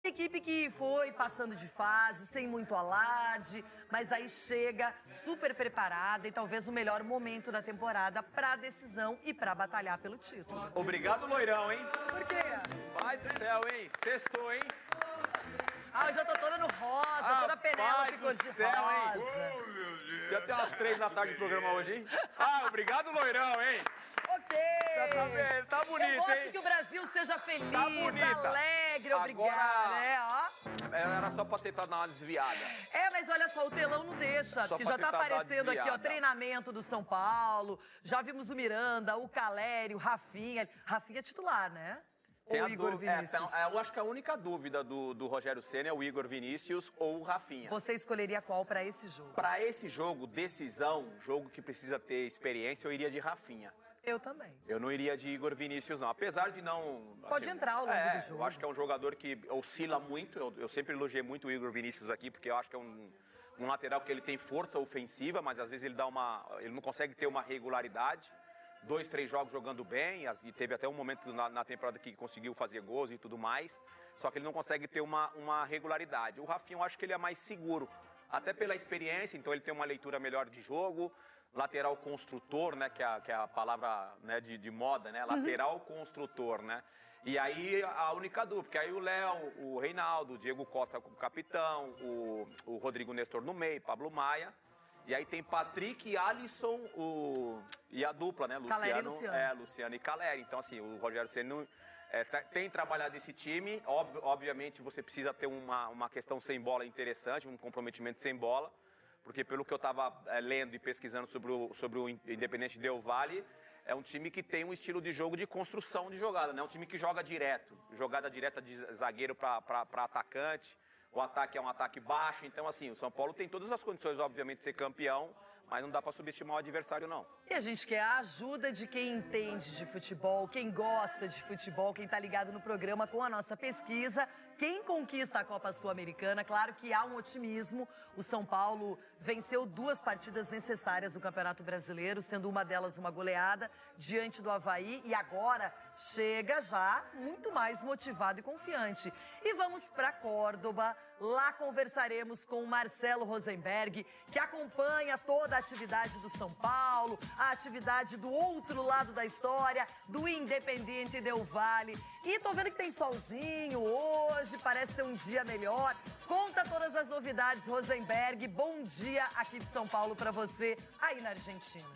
Equipe que foi passando de fase, sem muito alarde, mas aí chega super preparada e talvez o melhor momento da temporada para a decisão e para batalhar pelo título. Obrigado, Loirão, hein? Por quê? Pai do céu, hein? Sextou, hein? Ah, eu já tô toda no rosa, toda Penélope cor de céu, rosa. Hein? Oh, meu Deus. Já tem umas 3 da tarde de programa hoje, hein? Ah, obrigado, Loirão, hein? Ok. Tá bonito, eu gosto hein? que o Brasil seja feliz, tá bonita. alegre, obrigada. Agora, era só pra tentar dar uma desviada. Mas olha só, o telão não deixa, Só porque já tá aparecendo aqui, ó, treinamento do São Paulo, já vimos o Miranda, o Caleri, o Rafinha. Rafinha é titular, né? Ou o Igor Vinícius? Eu acho que a única dúvida do Rogério Ceni é o Igor Vinícius ou o Rafinha. Você escolheria qual pra esse jogo? Pra esse jogo, decisão, jogo que precisa ter experiência, eu iria de Rafinha. Eu também. Eu não iria de Igor Vinícius, não. Apesar de não... Pode entrar ao longo do jogo. Eu acho que é um jogador que oscila muito. Eu sempre elogiei muito o Igor Vinícius aqui, porque eu acho que é um lateral que ele tem força ofensiva, mas às vezes ele não consegue ter uma regularidade. 2, 3 jogos jogando bem, e teve até um momento na temporada que conseguiu fazer gols e tudo mais, só que ele não consegue ter uma regularidade. O Rafinha, eu acho que ele é mais seguro, até pela experiência, então ele tem uma leitura melhor de jogo, lateral construtor, né, que é a palavra, né, de moda, né, lateral construtor, né. E aí a única dúvida, porque aí o Léo, o Reinaldo, o Diego Costa como capitão, o Rodrigo Nestor no meio, Pablo Maia. E aí tem Patrick, Alisson e a dupla, né? Luciano e Caleri. Então, assim, o Rogério Ceni tem trabalhado esse time. Obviamente, você precisa ter uma questão sem bola interessante, um comprometimento sem bola. Porque pelo que eu estava lendo e pesquisando sobre o Independente Del Valle, é um time que tem um estilo de jogo de construção de jogada, né? É um time que joga direto. Jogada direta de zagueiro para atacante. O ataque é um ataque baixo, então assim, o São Paulo tem todas as condições, obviamente, de ser campeão, mas não dá para subestimar o adversário, não. E a gente quer a ajuda de quem entende de futebol, quem gosta de futebol, quem tá ligado no programa com a nossa pesquisa. Quem conquista a Copa Sul-Americana, claro que há um otimismo. O São Paulo venceu 2 partidas necessárias no Campeonato Brasileiro, sendo uma delas uma goleada diante do Avaí. E agora chega já muito mais motivado e confiante. E vamos para Córdoba. Lá conversaremos com o Marcelo Rosenberg, que acompanha toda a atividade do São Paulo, a atividade do outro lado da história, do Independiente Del Valle. E tô vendo que tem solzinho hoje, parece ser um dia melhor. Conta todas as novidades, Rosenberg. Bom dia aqui de São Paulo para você, aí na Argentina.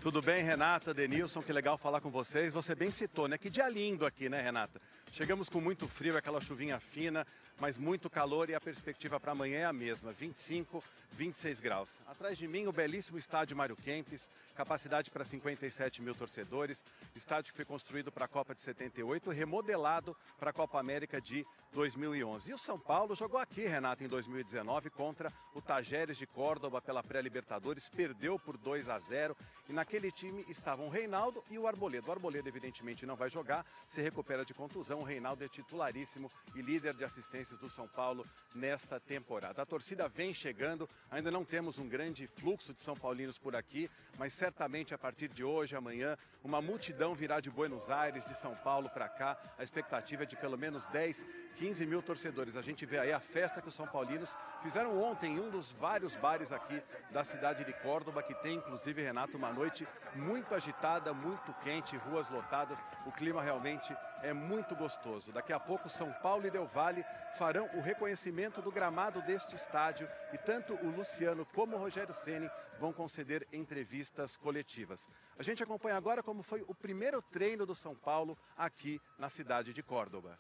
Tudo bem, Renata, Denilson, que legal falar com vocês. Você bem citou, né? Que dia lindo aqui, né, Renata? Chegamos com muito frio, aquela chuvinha fina, mas muito calor e a perspectiva para amanhã é a mesma, 25, 26 graus. Atrás de mim, o belíssimo estádio Mário Kempes, capacidade para 57 mil torcedores, estádio que foi construído para a Copa de 78, remodelado para a Copa América de 2011. E o São Paulo jogou aqui, Renata, em 2019, contra o Tajeres de Córdoba pela pré-Libertadores, perdeu por 2-0 e naquele time estavam o Reinaldo e o Arboleda. O Arboleda, evidentemente, não vai jogar, se recupera de contusão. O Reinaldo é titularíssimo e líder de assistências do São Paulo nesta temporada. A torcida vem chegando, ainda não temos um grande fluxo de São Paulinos por aqui, mas certamente a partir de hoje, amanhã, uma multidão virá de Buenos Aires, de São Paulo para cá. A expectativa é de pelo menos 10, 15 mil torcedores. A gente vê aí a festa que os São Paulinos fizeram ontem em um dos vários bares aqui da cidade de Córdoba, que tem, inclusive, Renato, uma noite muito agitada, muito quente, ruas lotadas. O clima realmente é muito gostoso. Daqui a pouco, São Paulo e Del Valle farão o reconhecimento do gramado deste estádio e tanto o Luciano como o Rogério Ceni vão conceder entrevistas coletivas. A gente acompanha agora como foi o primeiro treino do São Paulo aqui na cidade de Córdoba.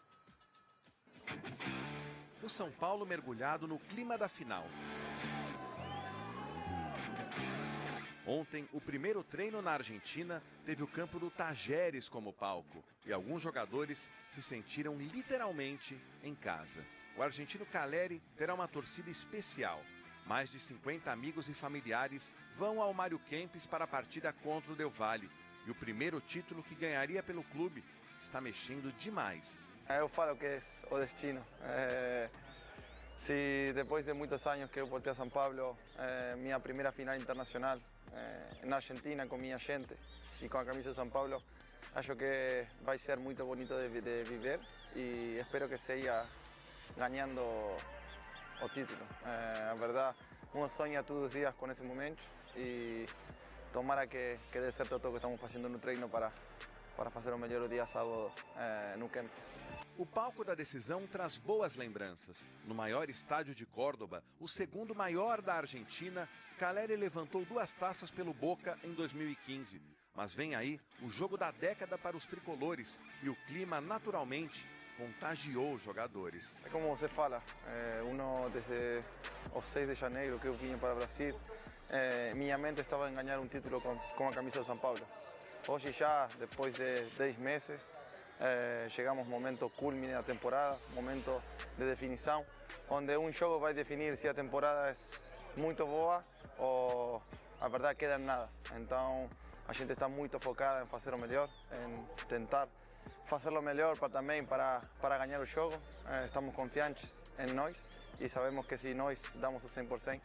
O São Paulo mergulhado no clima da final. Ontem, o primeiro treino na Argentina teve o campo do Tajeres como palco e alguns jogadores se sentiram literalmente em casa. O argentino Caleri terá uma torcida especial. Mais de 50 amigos e familiares vão ao Mário Kempes para a partida contra o Del Valle. E o primeiro título que ganharia pelo clube está mexendo demais. Eu falo que é o destino. Sí, después de muchos años que volteé a São Paulo, mi primera final internacional en Argentina con mi gente y con la camisa de São Paulo, acho que va a ser muy bonito de vivir y espero que siga ganando el título. La verdad, uno sueña todos los días con ese momento y tomara que dê certo todo que estamos fazendo no treino para fazer o melhor o dia sábado no campus. O palco da decisão traz boas lembranças. No maior estádio de Córdoba, o segundo maior da Argentina, Caleri levantou 2 taças pelo Boca em 2015. Mas vem aí o jogo da década para os tricolores e o clima, naturalmente, contagiou os jogadores. É como você fala, desde o 6 de janeiro que eu vim para o Brasil, minha mente estava em ganhar um título com a camisa de São Paulo. Hoje já, depois de 10 meses, chegamos ao momento culmine da temporada, momento de definição, onde um jogo vai definir se a temporada é muito boa ou a verdade queda em nada. Então a gente está muito focada em fazer o melhor, em tentar fazer o melhor também para ganhar o jogo. Estamos confiantes em nós e sabemos que se nós damos o 100%,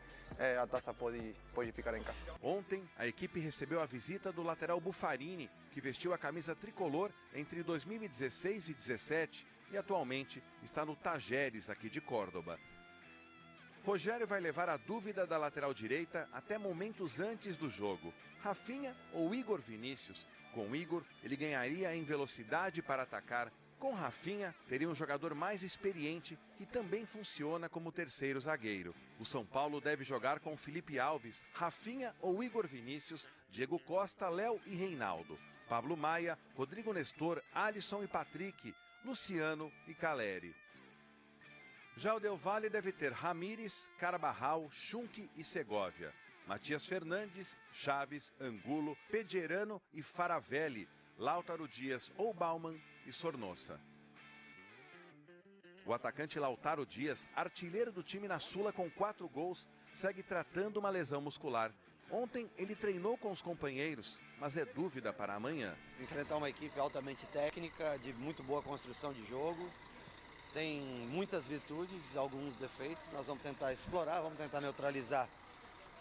a taça pode ficar em casa. Ontem, a equipe recebeu a visita do lateral Buffarini, que vestiu a camisa tricolor entre 2016 e 2017 e atualmente está no Tajeres, aqui de Córdoba. Rogério vai levar a dúvida da lateral direita até momentos antes do jogo. Rafinha ou Igor Vinícius? Com Igor, ele ganharia em velocidade para atacar. Com Rafinha, teria um jogador mais experiente que também funciona como terceiro zagueiro. O São Paulo deve jogar com Felipe Alves, Rafinha ou Igor Vinícius, Diego Costa, Léo e Reinaldo, Pablo Maia, Rodrigo Nestor, Alisson e Patrick, Luciano e Caleri. Já o Del Valle deve ter Ramires, Carabajal, Schunk e Segovia, Matias Fernandes, Chaves, Angulo, Pederano e Faravelli, Lautaro Dias ou Baumann e Sornosa. O atacante Lautaro Dias, artilheiro do time na Sula com 4 gols, segue tratando uma lesão muscular. Ontem ele treinou com os companheiros, mas é dúvida para amanhã. Enfrentar uma equipe altamente técnica, de muito boa construção de jogo, tem muitas virtudes, alguns defeitos. Nós vamos tentar explorar, vamos tentar neutralizar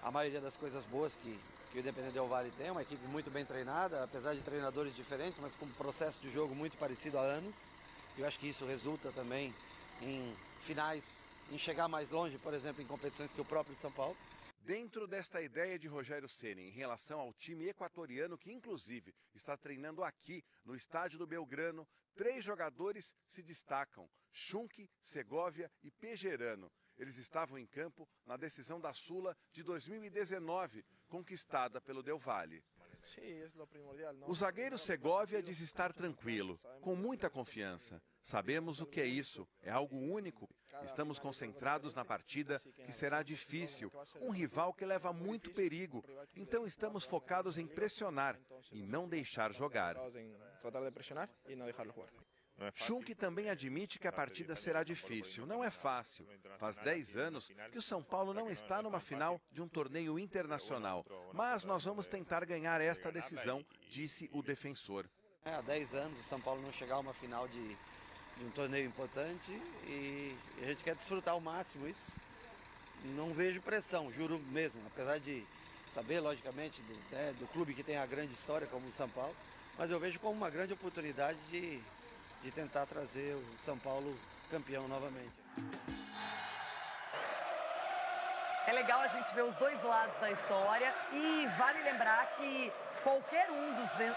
a maioria das coisas boas que o Independente Del Valle tem, uma equipe muito bem treinada, apesar de treinadores diferentes, mas com um processo de jogo muito parecido há anos. Eu acho que isso resulta também em finais, em chegar mais longe, por exemplo, em competições que o próprio São Paulo. Dentro desta ideia de Rogério Ceni em relação ao time equatoriano, que inclusive está treinando aqui no estádio do Belgrano, 3 jogadores se destacam: Schunk, Segovia e Pederano. Eles estavam em campo na decisão da Sula de 2019, conquistada pelo Del Valle. O zagueiro Segovia diz estar tranquilo, com muita confiança. Sabemos o que é isso, é algo único. Estamos concentrados na partida, que será difícil, um rival que leva muito perigo. Então estamos focados em pressionar e não deixar jogar. Schunk também admite que a partida será difícil. Não é fácil. Faz 10 anos que o São Paulo não está numa final de um torneio internacional. Mas nós vamos tentar ganhar esta decisão, disse o defensor. Há 10 anos o São Paulo não chegar a uma final de um torneio importante e a gente quer desfrutar ao máximo isso. Não vejo pressão, juro mesmo. Apesar de saber, logicamente, do clube que tem a grande história como o São Paulo, mas eu vejo como uma grande oportunidade de tentar trazer o São Paulo campeão novamente. É legal a gente ver os dois lados da história e vale lembrar que qualquer um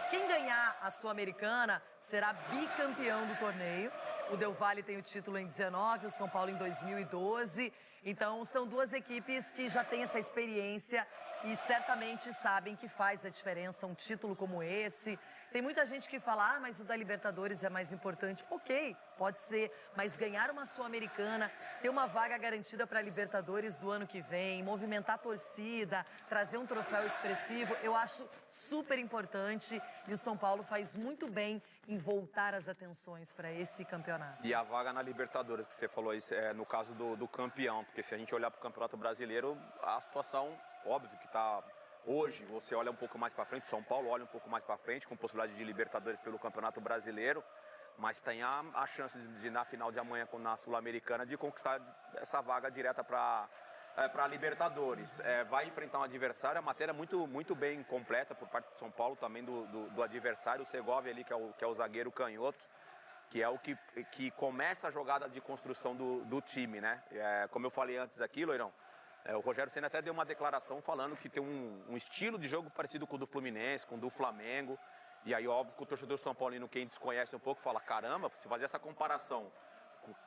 quem ganhar a Sul-Americana será bicampeão do torneio. O Del Valle tem o título em 19, o São Paulo em 2012. Então são 2 equipes que já têm essa experiência e certamente sabem que faz a diferença um título como esse. Tem muita gente que fala, mas o da Libertadores é mais importante. Ok, pode ser, mas ganhar uma Sul-Americana, ter uma vaga garantida para a Libertadores do ano que vem, movimentar a torcida, trazer um troféu expressivo, eu acho super importante e o São Paulo faz muito bem em voltar as atenções para esse campeonato. E a vaga na Libertadores, que você falou isso, é no caso do campeão, porque se a gente olhar para o Campeonato Brasileiro, a situação, óbvio que está... Hoje, você olha um pouco mais para frente, São Paulo olha um pouco mais para frente, com possibilidade de Libertadores pelo Campeonato Brasileiro, mas tem a chance de na final de amanhã na Sul-Americana de conquistar essa vaga direta para a Libertadores. Vai enfrentar um adversário, a matéria muito bem completa por parte do São Paulo, também do adversário, o Segovia ali, que é o zagueiro canhoto, que é o que começa a jogada de construção do time, né? Como eu falei antes aqui, Loirão, o Rogério Ceni até deu uma declaração falando que tem um estilo de jogo parecido com o do Fluminense, com o do Flamengo. E aí, óbvio que o torcedor São Paulino, quem desconhece um pouco, fala, caramba, se fazer essa comparação,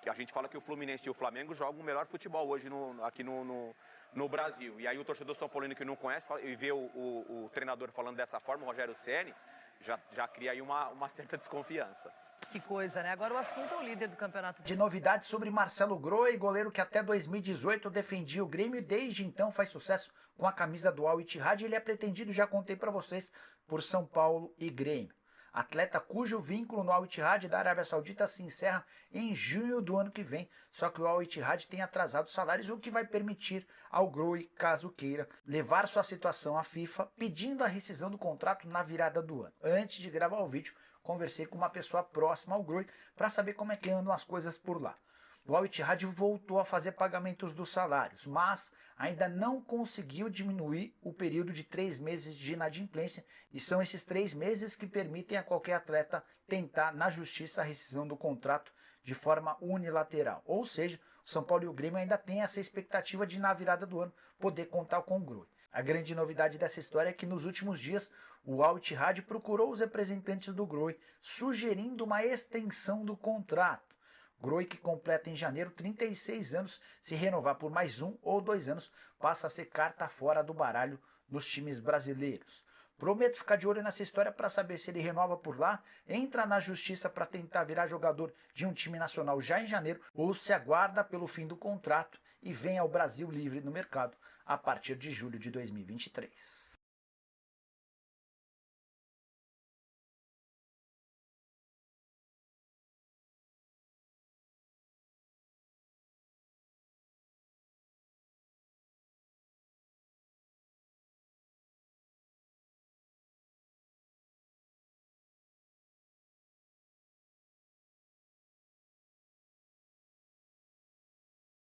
a gente fala que o Fluminense e o Flamengo jogam o melhor futebol hoje aqui no Brasil. E aí o torcedor São Paulino que não conhece e vê o treinador falando dessa forma, o Rogério Ceni, já cria aí uma certa desconfiança. Que coisa, né? Agora o assunto é o líder do campeonato. De novidades sobre Marcelo Groi, goleiro que até 2018 defendia o Grêmio e desde então faz sucesso com a camisa do Al Ittihad. Ele é pretendido, já contei para vocês, por São Paulo e Grêmio. Atleta cujo vínculo no Al Ittihad da Arábia Saudita se encerra em junho do ano que vem. Só que o Al Ittihad tem atrasado salários, o que vai permitir ao Groi, caso queira, levar sua situação à FIFA, pedindo a rescisão do contrato na virada do ano. Antes de gravar o vídeo, conversei com uma pessoa próxima ao Groi para saber como é que andam as coisas por lá. O Al Ittihad voltou a fazer pagamentos dos salários, mas ainda não conseguiu diminuir o período de 3 meses de inadimplência, e são esses 3 meses que permitem a qualquer atleta tentar na justiça a rescisão do contrato de forma unilateral. Ou seja, o São Paulo e o Grêmio ainda têm essa expectativa de, na virada do ano, poder contar com o Groi. A grande novidade dessa história é que nos últimos dias o Al Ittihad procurou os representantes do Groi, sugerindo uma extensão do contrato. Groi, que completa em janeiro 36 anos, se renovar por mais 1 ou 2 anos, passa a ser carta fora do baralho dos times brasileiros. Prometo ficar de olho nessa história para saber se ele renova por lá, entra na justiça para tentar virar jogador de um time nacional já em janeiro, ou se aguarda pelo fim do contrato e vem ao Brasil livre no mercado a partir de julho de 2023.